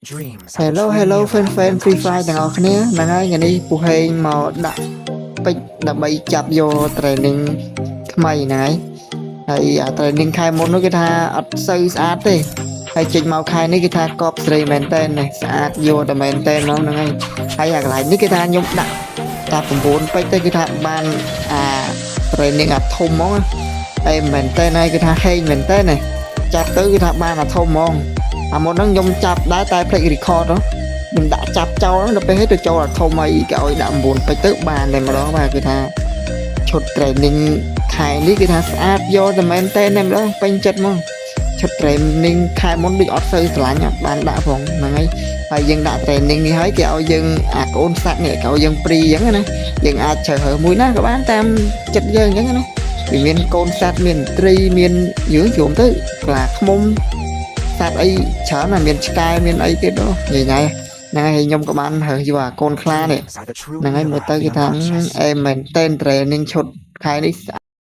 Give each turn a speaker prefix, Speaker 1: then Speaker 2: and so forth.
Speaker 1: Hello hello fan Free Fire ទាំងអស់គ្នាហ្នឹងហើយថ្ងៃនេះពូហេងមកដាក់ពេជ្រដើម្បីចាប់យក training ថ្មីហ្នឹងហើយអា training ខែមុននោះគេថាអត់សូវស្អាតទេហើយចេញមកខែនេះគេថាកប់ស្រីមែនតែនស្អាតយកតែមែនតែនហ្មងហ្នឹងហើយអាកន្លែងនេះគេថាខ្ញុំដាក់តា9ពេជ្រទៅគេថាបានអា training អាធំហ្មងហើយមែនតែនហើយគេថាហេងមែនតែនចាប់ទៅគេថាបានអាធំហ្មងអាមុនហ្នឹងខ្ញុំចាប់ដែរតែភ្លេច record ខ្ញុំដាក់ចាប់ចោលដល់ពេលទៅចូលអាធំអីគេឲ្យដាក់9ពេជ្រទៅបានតែម្ដងបាទគឺថាឈុត training ខែនេះគឺថាស្អាតយកតែមែនតែម្ដងពេញចិត្តហ្មងឈុត training ខែមុនដូចអត់សូវស្រឡាញ់បានដាក់ផងហ្នឹងហើយយើងដាក់ training នេះហើយគេឲ្យយើងអាកូនសាច់នេះគេឲ្យយើង free អញ្ចឹងណាយើងអាចជ្រើសរើសមួយណាក៏បានតាមចិត្តយើងអញ្ចឹងណាវាមានកូនសត្វមានត្រីមានយើងជុំទៅខ្លាឃ្មុំសត្វអីច្រើនណាមានឆ្កែមានអីទៀតញ៉ៃញ៉ៃហ្នឹងហើយខ្ញុំក៏បានរើសយកអាកូនខ្លានេះហ្នឹងហើយមើលទៅគេថាអេមែនតែន training ឈុតខែនេះ